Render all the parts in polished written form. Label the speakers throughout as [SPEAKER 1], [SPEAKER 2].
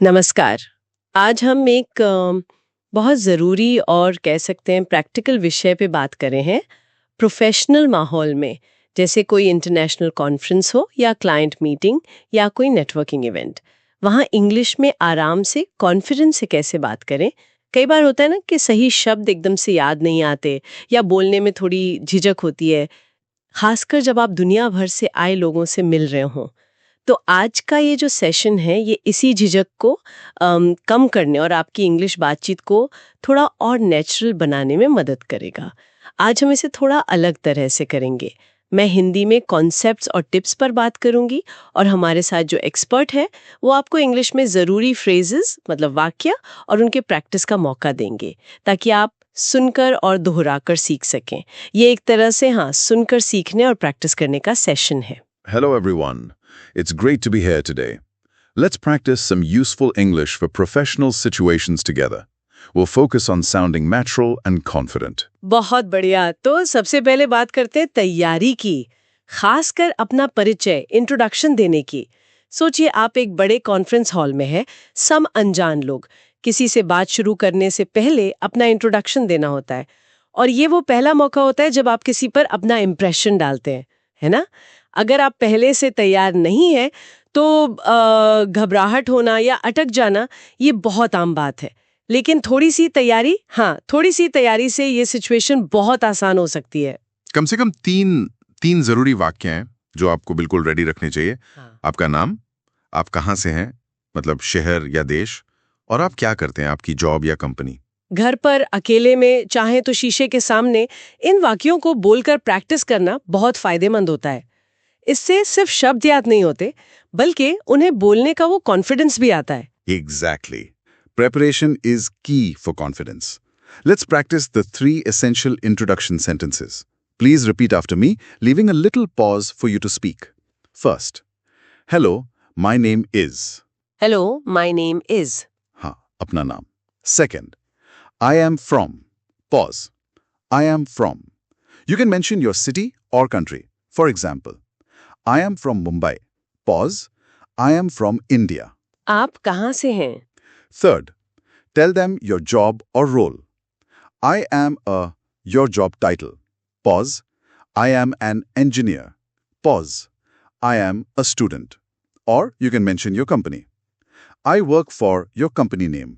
[SPEAKER 1] नमस्कार। आज हम एक बहुत ज़रूरी और कह सकते हैं प्रैक्टिकल विषय पे बात कर रहे हैं। प्रोफेशनल माहौल में जैसे कोई इंटरनेशनल कॉन्फ्रेंस हो या क्लाइंट मीटिंग या कोई नेटवर्किंग इवेंट, वहाँ इंग्लिश में आराम से कॉन्फिडेंस से कैसे बात करें। कई बार होता है ना कि सही शब्द एकदम से याद नहीं आते या बोलने में थोड़ी झिझक होती है, खासकर जब आप दुनिया भर से आए लोगों से मिल रहे हों। तो आज का ये जो सेशन है ये इसी झिझक को कम करने और आपकी इंग्लिश बातचीत को थोड़ा और नेचुरल बनाने में मदद करेगा। आज हम इसे थोड़ा अलग तरह से करेंगे। मैं हिंदी में कॉन्सेप्ट्स और टिप्स पर बात करूंगी और हमारे साथ जो एक्सपर्ट है वो आपको इंग्लिश में ज़रूरी फ्रेजेस मतलब वाक्य और उनके प्रैक्टिस का मौका देंगे ताकि आप सुनकर और दोहराकर सीख सकें। ये एक तरह से सुनकर सीखने और प्रैक्टिस करने का सेशन है।
[SPEAKER 2] Hello, everyone. It's great to be here today. Let's practice some useful English for professional situations together. We'll focus on sounding natural and confident.
[SPEAKER 1] बहुत बढ़िया। तो सबसे पहले बात करते हैं तैयारी की, खासकर अपना परिचय इंट्रोडक्शन देने की। सोचिए आप एक बड़े कॉन्फ्रेंस हॉल में हैं, सब अनजान लोग। किसी से बात शुरू करने से पहले अपना इंट्रोडक्शन देना होता है और ये वो पहला मौका होता है जब आप किसी पर अपना इम्प्रेशन डालते हैं, है ना? अगर आप पहले से तैयार नहीं है तो घबराहट होना या अटक जाना ये बहुत आम बात है। लेकिन थोड़ी सी तैयारी से ये सिचुएशन बहुत आसान हो सकती है।
[SPEAKER 2] कम से कम तीन जरूरी वाक्य हैं जो आपको बिल्कुल रेडी रखने चाहिए। आपका नाम, आप कहाँ से हैं, मतलब शहर या देश, और आप क्या करते हैं, आपकी जॉब या कंपनी।
[SPEAKER 1] घर पर अकेले में चाहे तो शीशे के सामने इन वाक्यों को बोलकर प्रैक्टिस करना बहुत फायदेमंद होता है। इससे सिर्फ शब्द याद नहीं होते बल्कि उन्हें बोलने का वो कॉन्फिडेंस भी आता है।
[SPEAKER 2] Exactly. Preparation is key for confidence. Let's practice the 3 essential introduction sentences. Please repeat after me, leaving a little pause for you to speak. First, hello, my name is.
[SPEAKER 1] Hello, my name is.
[SPEAKER 2] हाँ, अपना नाम. Second, I am from. Pause. I am from. You can mention your city or country. For example, I am from Mumbai. Pause. I am from India.
[SPEAKER 1] आप कहाँ से हैं?
[SPEAKER 2] Third, tell them your job or role. I am your job title. Pause. I am an engineer. Pause. I am a student. Or you can mention your company. I work for your company name.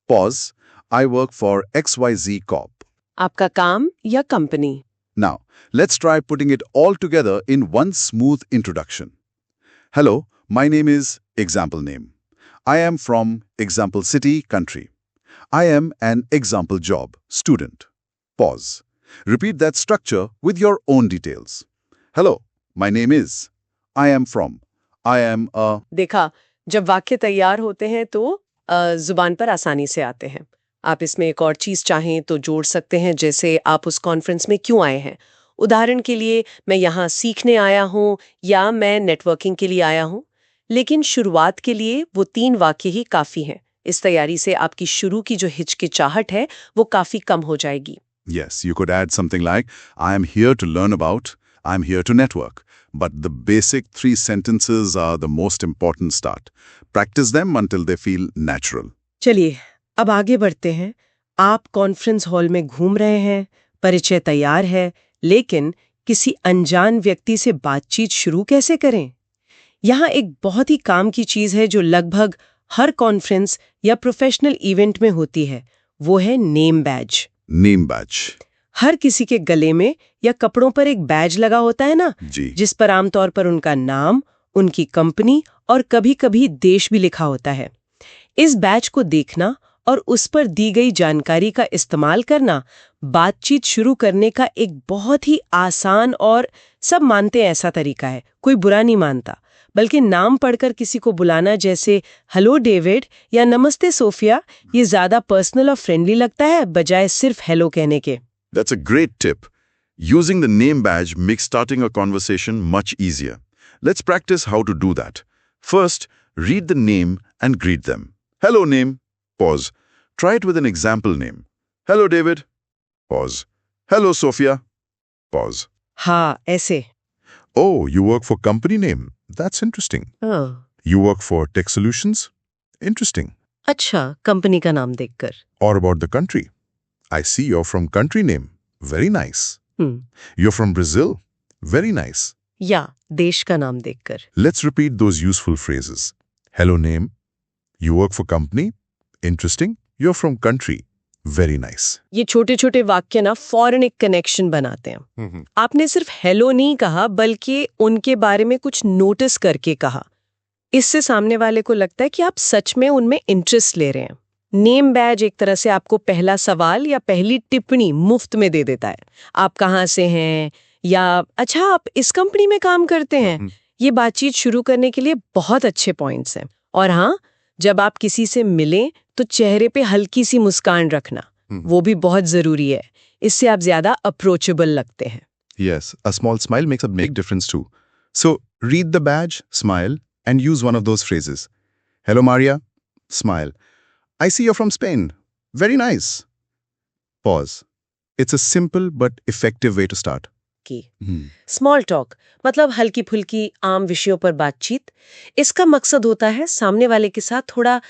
[SPEAKER 2] Pause. I work for XYZ Corp.
[SPEAKER 1] आपका काम या company.
[SPEAKER 2] Now, let's try putting it all together in one smooth introduction. Hello, my name is example name. I am from example city, country. I am an example job, student. Pause. Repeat that structure with your own details. Hello, my name is. I am from. I am a.
[SPEAKER 1] देखा, जब वाक्य तैयार होते हैं तो जुबान पर आसानी से आते हैं। आप इसमें एक और चीज चाहें तो जोड़ सकते हैं, जैसे आप उस कॉन्फ्रेंस में क्यों आए हैं। उदाहरण के लिए, मैं यहाँ सीखने आया हूँ या मैं नेटवर्किंग के लिए आया हूँ। लेकिन शुरुआत के लिए वो 3 वाक्य ही काफी हैं। इस तैयारी से आपकी शुरू की जो हिचकिचाहट है वो काफी कम हो जाएगी।
[SPEAKER 2] Yes, you could add something like, I am here to learn about, I am here to network. But the basic 3 sentences are the most important start. Practice them until they feel natural.
[SPEAKER 1] चलिए अब आगे बढ़ते हैं। आप conference hall में घूम रहे हैं, परिचय तैयार है, लेकिन किसी अनजान व्यक्ति से बातचीत शुरू कैसे करें? यहाँ एक बहुत ही काम की चीज है जो लगभग हर कॉन्फ्रेंस या प्रोफेशनल इवेंट में होती है, वो है नेम बैज।
[SPEAKER 2] Name badge.
[SPEAKER 1] हर किसी के गले में या कपड़ों पर एक बैज लगा होता है ना,
[SPEAKER 2] जी.
[SPEAKER 1] जिस पर आमतौर पर उनका नाम, उनकी कंपनी और कभी-कभी देश भी लिखा होता है। इस बैज को देखना और उस पर दी गई जानकारी का इस्तेमाल करना बातचीत शुरू करने का एक बहुत ही आसान और सब मानते हैं ऐसा तरीका है। कोई बुरा नहीं मानता, बल्कि नाम पढ़कर किसी को बुलाना जैसे हेलो डेविड या नमस्ते सोफिया, ये ज्यादा पर्सनल और फ्रेंडली लगता है बजाय सिर्फ हेलो कहने के।
[SPEAKER 2] That's a great tip. Using the name badge makes starting a conversation much easier. Let's practice how to do that. First, read the name and greet them. Hello, name. Pause. Try it with an example name. Hello, David. Pause. Hello, Sophia. Pause.
[SPEAKER 1] हाँ, ऐसे।
[SPEAKER 2] Oh, you work for company name. That's interesting.
[SPEAKER 1] हाँ,
[SPEAKER 2] You work for Tech Solutions?
[SPEAKER 3] Interesting.
[SPEAKER 1] अच्छा, company का नाम देखकर।
[SPEAKER 3] Or about the country. I see you're from country name. Very nice. You're from Brazil. Very nice.
[SPEAKER 1] या देश का नाम देखकर।
[SPEAKER 3] Let's repeat those useful phrases. Hello name. You work for company. Interesting. You're from country. Very nice.
[SPEAKER 1] ये छोटे छोटे वाक्य ना फौरन एक कनेक्शन बनाते हैं। आपने सिर्फ हेलो नहीं कहा बल्कि उनके बारे में कुछ नोटिस करके कहा। इससे सामने वाले को लगता है कि आप सच में उनमें इंटरेस्ट ले रहे हैं। नेम बैज एक तरह से आपको पहला सवाल या पहली टिप्पणी मुफ्त में दे देता है। आप कहाँ से हैं, या अच्छा आप इस कंपनी में काम करते हैं। ये बातचीत शुरू करने के लिए बहुत अच्छे पॉइंट्स हैं। और हाँ, जब आप किसी से मिलें तो चेहरे पे हल्की सी मुस्कान रखना, वो भी बहुत जरूरी है। इससे आप ज्यादा अप्रोचेबल लगते हैं।
[SPEAKER 3] Yes, a small smile makes a big difference too. So, read the badge, smile, and use one of those phrases. Hello, Maria. Smile. I see you're from Spain. Very nice. Pause. It's a simple but effective way to start.
[SPEAKER 1] की small talk मतलब हल्की फुल्की आम विषयों पर बातचीत। इसका मकसद होता है सामने वाले के साथ थोड़ा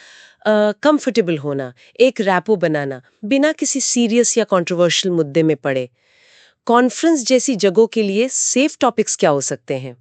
[SPEAKER 1] कंफर्टेबल होना, एक रैपो बनाना, बिना किसी सीरियस या कंट्रोवर्शियल मुद्दे में पड़े। कॉन्फ्रेंस जैसी जगहों के लिए सेफ टॉपिक्स क्या हो सकते हैं?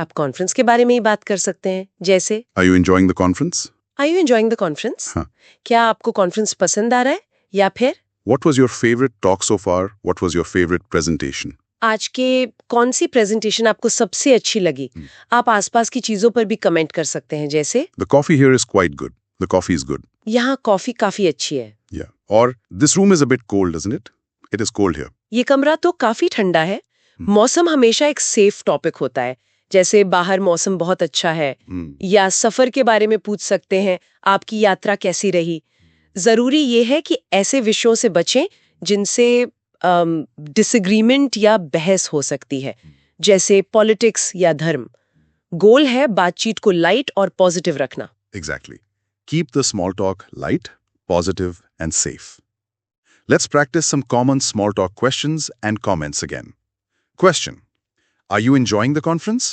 [SPEAKER 1] आप कॉन्फ्रेंस के बारे में ही बात कर सकते हैं, जैसे
[SPEAKER 2] Are you enjoying the conference?
[SPEAKER 1] Are you enjoying the conference?
[SPEAKER 2] हाँ।
[SPEAKER 1] क्या आपको कॉन्फ्रेंस पसंद आ रहा है? या फिर
[SPEAKER 2] What was your favorite talk so far? What was your favorite presentation?
[SPEAKER 1] आज के कौन सी प्रेजेंटेशन आपको सबसे अच्छी लगी? आप आसपास की चीजों पर भी कमेंट कर सकते हैं, जैसे
[SPEAKER 2] The coffee here is quite good. The coffee is good.
[SPEAKER 1] यहाँ कॉफी काफी अच्छी है।
[SPEAKER 2] Yeah. Or this room is a bit cold, isn't it? It is cold here.
[SPEAKER 1] ये कमरा तो काफी ठंडा है। मौसम हमेशा एक सेफ टॉपिक होता है, जैसे बाहर मौसम बहुत अच्छा है, या सफर के बारे में पूछ सकते हैं, आपकी यात्रा कैसी रही। जरूरी ये है कि ऐसे विषयों से बचें जिनसे डिसएग्रीमेंट या बहस हो सकती है, जैसे पॉलिटिक्स या धर्म। गोल है बातचीत को लाइट और पॉजिटिव रखना।
[SPEAKER 2] Exactly. Keep the small talk light, positive, and safe. Let's practice some common small talk questions and comments again. Question. Are you enjoying the conference?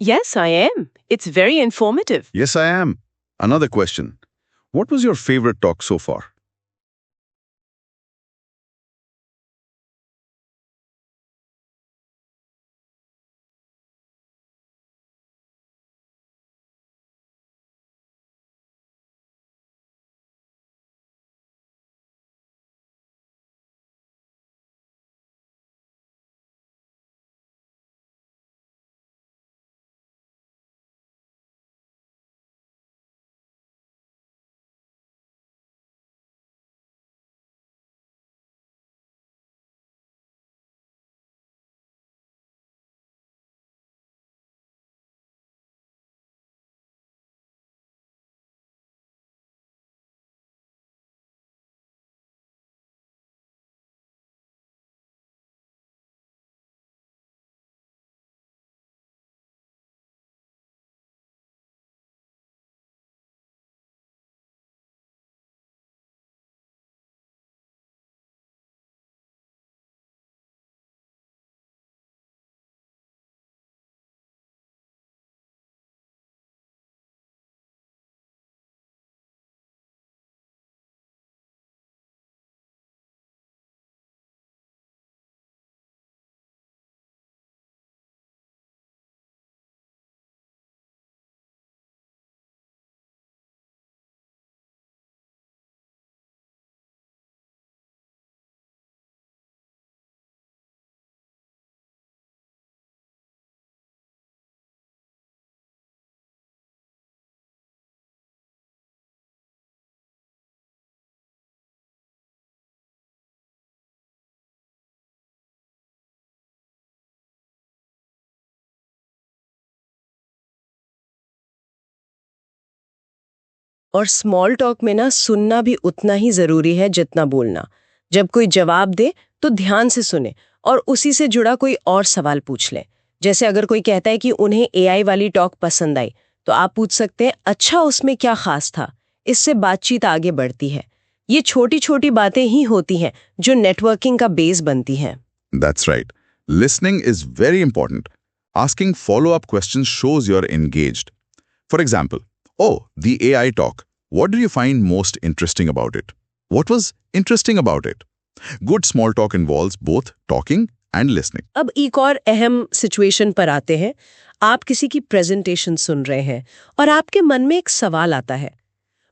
[SPEAKER 1] Yes, I am. It's very informative.
[SPEAKER 2] Yes, I am. Another question. What was your favorite talk so far?
[SPEAKER 1] और small talk में ना सुनना भी उतना ही जरूरी है जितना बोलना। जब कोई जवाब दे तो ध्यान से सुने और उसी से जुड़ा कोई और सवाल पूछ ले। जैसे अगर कोई कहता है कि उन्हें एआई वाली टॉक पसंद आई, तो आप पूछ सकते हैं, अच्छा उसमें क्या खास था? इससे बातचीत आगे बढ़ती है। ये छोटी छोटी बातें ही होती हैं जो नेटवर्किंग का बेस बनती हैं।
[SPEAKER 2] That's right. Listening is very important. Asking follow-up questions shows you're engaged. For example, oh, the AI talk. What did you find most interesting about it? What was interesting about it? Good small talk involves both talking and listening.
[SPEAKER 1] अब एक और अहम situation पर आते हैं। आप किसी की प्रेजेंटेशन सुन रहे हैं और आपके मन में एक सवाल आता है।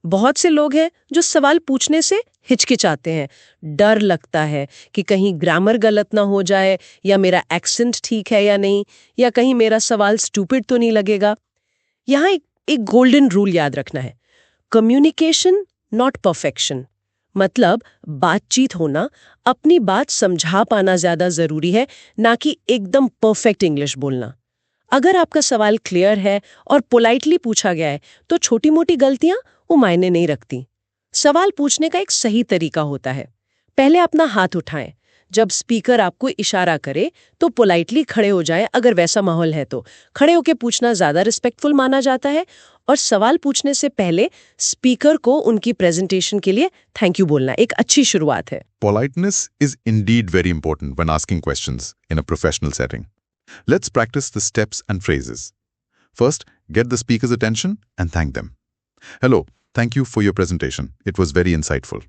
[SPEAKER 1] बहुत से लोग हैं जो सवाल पूछने से हिचकिचाते हैं। डर लगता है कि कहीं ग्रामर गलत ना हो जाए, या मेरा एक्सेंट ठीक है या नहीं, या कहीं मेरा सवाल स्टूपिड तो नहीं लगेगा। यहाँ एक गोल्डन रूल याद रखना है, कम्युनिकेशन नॉट परफेक्शन। मतलब बातचीत होना, अपनी बात समझा पाना ज्यादा जरूरी है, ना कि एकदम परफेक्ट इंग्लिश बोलना। अगर आपका सवाल क्लियर है और पोलाइटली पूछा गया है, तो छोटी मोटी गलतियां वो मायने नहीं रखती। सवाल पूछने का एक सही तरीका होता है। पहले अपना हाथ उठाएं। जब स्पीकर आपको इशारा करे तो पोलाइटली खड़े हो जाएं। अगर वैसा माहौल है तो खड़े होकर पूछना ज्यादा रिस्पेक्टफुल माना जाता है। और सवाल पूछने से पहले स्पीकर को उनकी प्रेजेंटेशन के लिए थैंक यू बोलना एक अच्छी शुरुआत है।
[SPEAKER 4] Politeness is indeed very important when asking questions in a professional setting. Let's practice the steps and phrases. First, get the speaker's attention and thank them. Hello, thank you for your presentation. It was very insightful.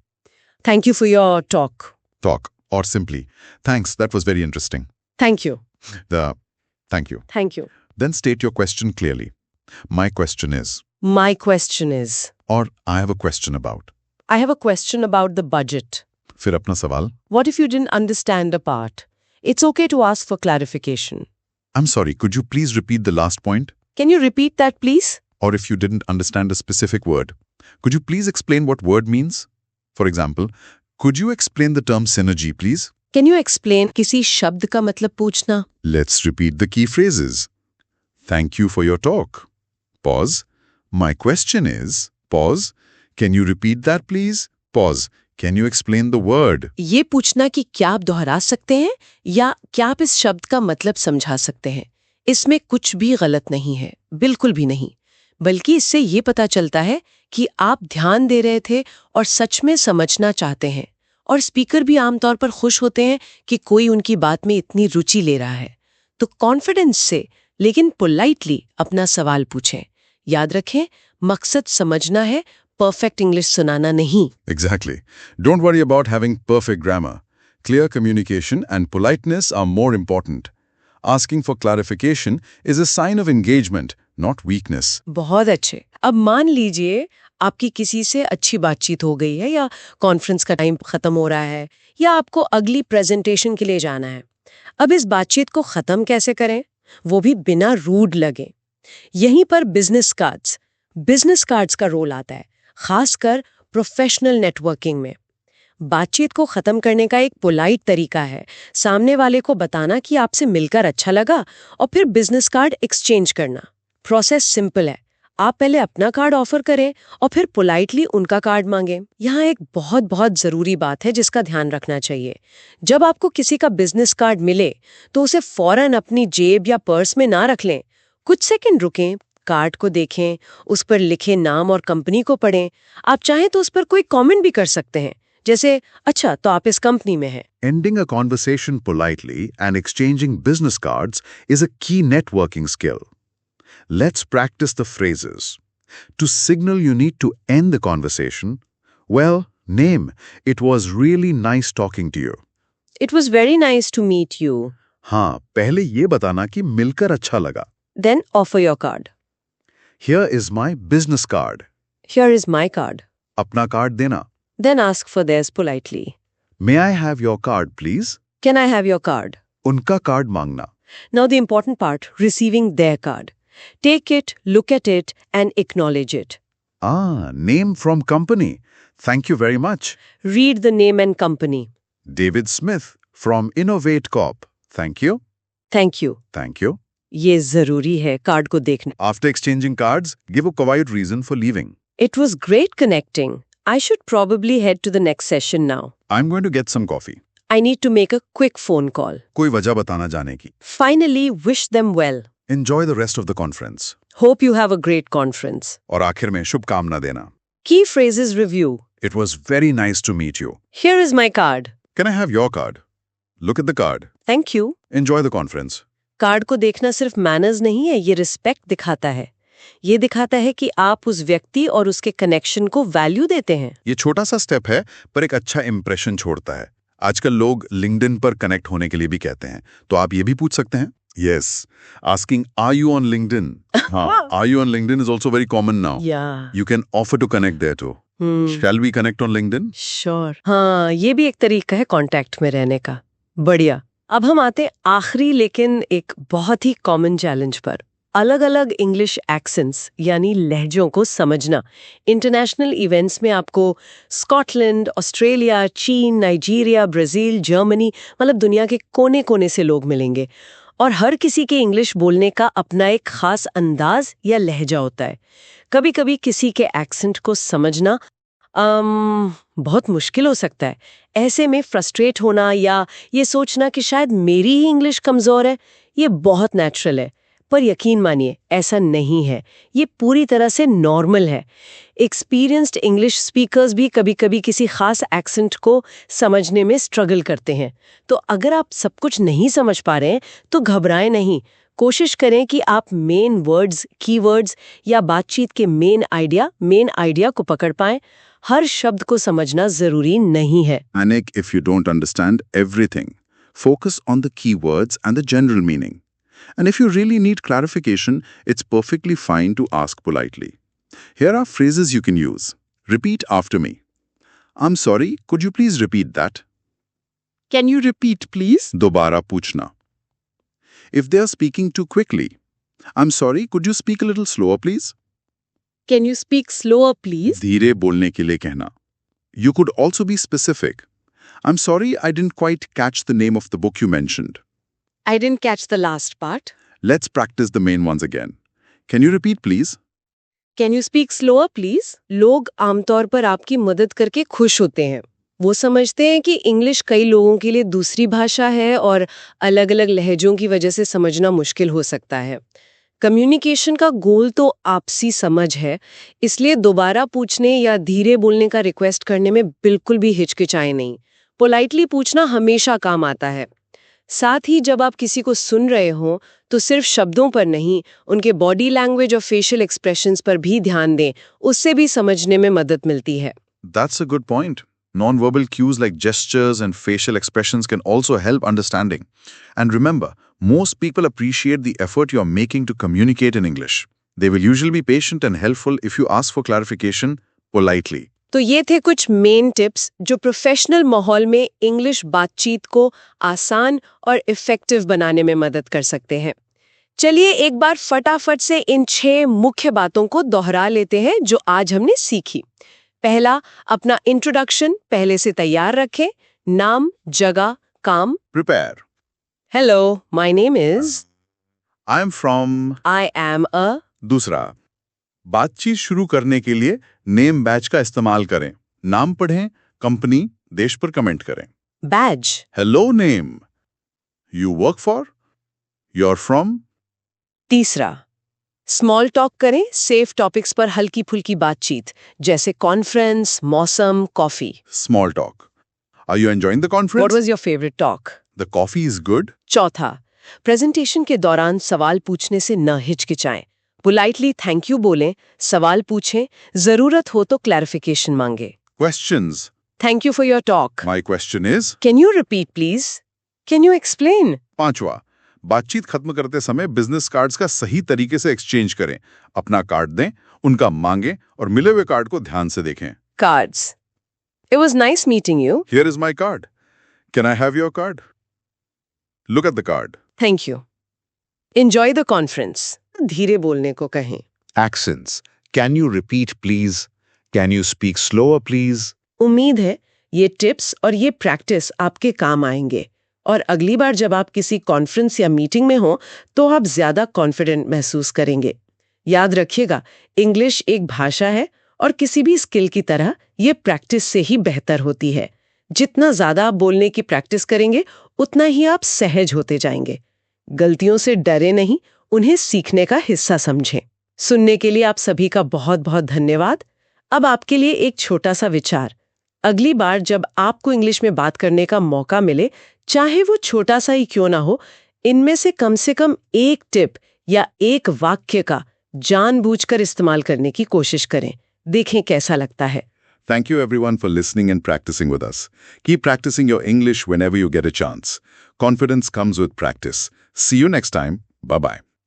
[SPEAKER 1] Thank you for your talk.
[SPEAKER 4] Talk, or simply, thanks, that was very interesting.
[SPEAKER 1] Thank you.
[SPEAKER 4] Thank you.
[SPEAKER 1] Thank you.
[SPEAKER 4] Then state your question clearly. My question is,
[SPEAKER 1] my question is,
[SPEAKER 4] or I have a question about.
[SPEAKER 1] I have a question about the budget.
[SPEAKER 4] फिर अपना सवाल.
[SPEAKER 1] What if you didn't understand a part? It's okay to ask for clarification.
[SPEAKER 4] I'm sorry, could you please repeat the last point?
[SPEAKER 1] Can you repeat that, please?
[SPEAKER 4] Or if you didn't understand a specific word, could you please explain what word means? For example, could you explain the term synergy, please?
[SPEAKER 1] Can you explain किसी शब्द का मतलब पूछना?
[SPEAKER 4] Let's repeat the key phrases. Thank you for your talk. Pause. My question is, pause. Can you repeat that, please? Pause. Can you explain the word?
[SPEAKER 1] ये पूछना कि क्या आप दोहरा सकते हैं या क्या आप इस शब्द का मतलब समझा सकते हैं, इसमें कुछ भी गलत नहीं है, बिल्कुल भी नहीं। बल्कि इससे ये पता चलता है कि आप ध्यान दे रहे थे और सच में समझना चाहते हैं। और स्पीकर भी आमतौर पर खुश होते हैं कि कोई उनकी बात में इतनी रुचि ले रहा है। तो कॉन्फिडेंस से लेकिन पोलाइटली अपना सवाल पूछें। याद रखें, मकसद समझना है, परफेक्ट इंग्लिश सुनाना नहीं।
[SPEAKER 4] Exactly. Don't worry about having perfect grammar. Clear communication and politeness are more important. Asking for clarification is a sign of engagement, not weakness.
[SPEAKER 1] बहुत अच्छे। अब मान लीजिए आपकी किसी से अच्छी बातचीत हो गई है, या कॉन्फ्रेंस का टाइम खत्म हो रहा है, या आपको अगली प्रेजेंटेशन के लिए जाना है। अब इस बातचीत को खत्म कैसे करें, वो भी बिना रूड लगे? यहीं पर बिजनेस कार्ड्स का रोल आता है, खासकर प्रोफेशनल नेटवर्किंग में। बातचीत को खत्म करने का एक पोलाइट तरीका है सामने वाले को बताना कि आपसे मिलकर अच्छा लगा, और फिर बिजनेस कार्ड एक्सचेंज करना। प्रोसेस सिंपल है, आप पहले अपना कार्ड ऑफर करें और फिर पोलाइटली उनका कार्ड मांगें। यहाँ एक बहुत बहुत जरूरी बात है जिसका ध्यान रखना चाहिए। जब आपको किसी का बिजनेस कार्ड मिले तो उसे फौरन अपनी जेब या पर्स में ना रख लें। कुछ सेकंड रुकें, कार्ड को देखें, उस पर लिखे नाम और कंपनी को पढ़ें। आप चाहें तो उस पर कोई कमेंट भी कर सकते हैं, जैसे अच्छा तो आप इस कंपनी में हैं।
[SPEAKER 4] Ending a conversation politely and exchanging business cards is a key networking skill. Let's practice the phrases. To signal you need to end the conversation, well, name. It was really nice talking to you.
[SPEAKER 1] It was very nice to meet you.
[SPEAKER 4] हाँ, पहले ये बताना कि मिलकर अच्छा लगा.
[SPEAKER 1] Then offer your card.
[SPEAKER 4] Here is my business card.
[SPEAKER 1] Here is my card.
[SPEAKER 4] अपना card देना.
[SPEAKER 1] Then ask for theirs politely.
[SPEAKER 4] May I have your card, please?
[SPEAKER 1] Can I have your card?
[SPEAKER 4] उनका कार्ड मांगना.
[SPEAKER 1] Now the important part, receiving their card. Take it, look at it, and acknowledge it.
[SPEAKER 4] Name from company. Thank you very much.
[SPEAKER 1] Read the name and company.
[SPEAKER 4] David Smith from Innovate Corp. Thank you.
[SPEAKER 1] Thank you.
[SPEAKER 4] Thank you.
[SPEAKER 1] ये जरूरी है card को देखना।
[SPEAKER 4] After exchanging cards, give a quiet reason for leaving.
[SPEAKER 1] It was great connecting. I should probably head to the next session now.
[SPEAKER 2] I'm going to get some coffee.
[SPEAKER 1] I need to make a quick phone call.
[SPEAKER 2] कोई वजह बताना जाने की.
[SPEAKER 1] Finally, wish them well.
[SPEAKER 2] Enjoy the rest of the conference.
[SPEAKER 1] Hope you have a great conference.
[SPEAKER 2] और आखिर में शुभकामना देना.
[SPEAKER 1] Key phrases review.
[SPEAKER 2] It was very nice to meet you.
[SPEAKER 1] Here is my card.
[SPEAKER 2] Can I have your card? Look at the card.
[SPEAKER 1] Thank you.
[SPEAKER 2] Enjoy the conference.
[SPEAKER 1] Card को देखना सिर्फ manners नहीं है, ये रिस्पेक्ट दिखाता है. ये दिखाता है कि आप उस व्यक्ति और उसके कनेक्शन को वैल्यू देते हैं.
[SPEAKER 2] ये छोटा सा स्टेप है पर एक अच्छा इंप्रेशन छोड़ता है. आजकल लोग लिंक्डइन पर कनेक्ट होने के लिए भी कहते हैं, तो आप ये भी पूछ सकते हैं. Yes, asking are you on LinkedIn? Are you on LinkedIn is also very common now.
[SPEAKER 1] Yeah.
[SPEAKER 2] You can offer to connect there too. Shall we connect on LinkedIn?
[SPEAKER 1] Sure. हाँ, ये भी एक तरीका है कांटेक्ट में रहने का. बढ़िया. अब हम आते आखिरी लेकिन एक बहुत ही कॉमन चैलेंज पर. अलग अलग इंग्लिश एक्सेंट्स यानी लहजों को समझना. इंटरनेशनल इवेंट्स में आपको स्कॉटलैंड, ऑस्ट्रेलिया, चीन, नाइजीरिया, ब्राजील, जर्मनी मतलब दुनिया के कोने कोने से लोग मिलेंगे और हर किसी के इंग्लिश बोलने का अपना एक खास अंदाज या लहजा होता है. कभी कभी किसी के एक्सेंट को समझना बहुत मुश्किल हो सकता है. ऐसे में फ्रस्ट्रेट होना या ये सोचना कि शायद मेरी ही इंग्लिश कमज़ोर है, ये बहुत नेचुरल है. पर यकीन मानिए ऐसा नहीं है. ये पूरी तरह से नॉर्मल है. एक्सपीरियंस्ड इंग्लिश स्पीकर्स भी कभी-कभी किसी खास एक्सेंट को समझने में स्ट्रगल करते हैं. तो अगर आप सब कुछ नहीं समझ पा रहे हैं तो घबराएं नहीं. कोशिश करें कि आप मेन वर्ड्स, कीवर्ड्स या बातचीत के मेन आइडिया को पकड़ पाएं. हर शब्द को समझना जरूरी नहीं है.
[SPEAKER 2] Panic if you don't understand everything. Focus on the keywords and the general meaning. And if you really need clarification, it's perfectly fine to ask politely. Here are phrases you can use. Repeat after me. I'm sorry, could you please repeat that?
[SPEAKER 1] Can you repeat please?
[SPEAKER 2] दोबारा पूछना. If they are speaking too quickly, I'm sorry, could you speak a little slower please?
[SPEAKER 1] Can you speak slower please?
[SPEAKER 2] धीरे बोलने के लिए कहना. You could also be specific. I'm sorry, I didn't quite catch the name of the book you mentioned.
[SPEAKER 1] I didn't catch the last part.
[SPEAKER 2] Let's practice the main ones again. Can you repeat please?
[SPEAKER 1] Can you speak slower please? लोग आमतौर पर आपकी मदद करके खुश होते हैं. वो समझते हैं कि इंग्लिश कई लोगों के लिए दूसरी भाषा है और अलग-अलग लहजों की वजह से समझना मुश्किल हो सकता है. कम्युनिकेशन का गोल तो आपसी समझ है, इसलिए दोबारा पूछने या धीरे बोलने का रिक्वेस्ट करने में बिल्कुल भी हिचकिचाएं नहीं. पोलाइटली पूछना हमेशा काम आता है. साथ ही जब आप किसी को सुन रहे हो तो सिर्फ शब्दों पर नहीं, उनके बॉडी लैंग्वेज और फेशियल एक्सप्रेशंस पर भी ध्यान दें. उससे भी समझने में मदद मिलती है.
[SPEAKER 2] That's a good point. Non-verbal cues like gestures and facial expressions can also help understanding. And remember, most people appreciate the effort you're making to communicate in English. They will usually be patient and helpful if you ask for clarification politely.
[SPEAKER 1] तो ये थे कुछ main tips जो professional माहौल में English बातचीत को आसान और इफेक्टिव बनाने में मदद कर सकते हैं. चलिए एक बार फटाफट से इन 6 मुख्य बातों को दोहरा लेते हैं जो आज हमने सीखी. पहला, अपना इंट्रोडक्शन पहले से तैयार रखें. नाम, जगह, काम.
[SPEAKER 2] Prepare.
[SPEAKER 1] Hello, my name is.
[SPEAKER 2] I am from.
[SPEAKER 1] I am a.
[SPEAKER 2] दूसरा, बातचीत शुरू करने के लिए नेम बैच का इस्तेमाल करें. नाम पढ़ें, कंपनी, देश पर कमेंट करें.
[SPEAKER 1] Badge.
[SPEAKER 2] Hello name. You work for. You're from.
[SPEAKER 1] तीसरा, स्मॉल टॉक करें. सेफ टॉपिक्स पर हल्की फुल्की बातचीत जैसे कॉन्फ्रेंस, मौसम, coffee.
[SPEAKER 2] Small talk. Are you enjoying the conference?
[SPEAKER 1] What was your favourite talk?
[SPEAKER 2] The coffee is good.
[SPEAKER 1] चौथा, प्रेजेंटेशन के दौरान सवाल पूछने से न हिचकिचाएं. पोलाइटली थैंक यू बोलें, सवाल पूछें, जरूरत हो तो क्लैरिफिकेशन मांगे.
[SPEAKER 2] Questions.
[SPEAKER 1] Thank you for your talk.
[SPEAKER 2] My question is.
[SPEAKER 1] Can you repeat please? Can you explain?
[SPEAKER 2] पांचवा, बातचीत खत्म करते समय बिजनेस कार्ड्स का सही तरीके से एक्सचेंज करें. अपना कार्ड दें, उनका मांगें और मिले हुए कार्ड को ध्यान से देखें.
[SPEAKER 1] Cards. It was nice meeting you.
[SPEAKER 2] Here is my card. Can I have your card? Look at the card.
[SPEAKER 1] Thank you. Enjoy the conference. धीरे बोलने को कहें.
[SPEAKER 4] Accents. Can you repeat, please? Can you speak slower, please?
[SPEAKER 1] उम्मीद है ये tips और ये practice आपके काम आएंगे और अगली बार जब आप किसी कॉन्फ्रेंस या मीटिंग में हो तो आप ज्यादा कॉन्फिडेंट महसूस करेंगे. याद रखिएगा, इंग्लिश एक भाषा है और किसी भी स्किल की तरह ये प्रैक्टिस से ही बेहतर होती है। जितना ज्यादा आप बोलने की प्रैक्टिस करेंगे उतना ही आप सहज होते जाएंगे। गलतियों से डरे नहीं, उन्हें सीखने का हिस्सा समझें। सुनने के लिए आप सभी का बहुत बहुत धन्यवाद। अब आपके लिए एक छोटा सा विचार। अगली बार जब आपको इंग्लिश में बात करने का मौका मिले, चाहे वो छोटा सा ही क्यों ना हो, इनमें से कम एक टिप या एक वाक्य का जानबूझकर इस्तेमाल करने की कोशिश करें। देखें कैसा लगता है।
[SPEAKER 2] Thank you everyone for listening and practicing with us. Keep practicing your English whenever you get a chance. Confidence comes with practice. See you next time. Bye-bye.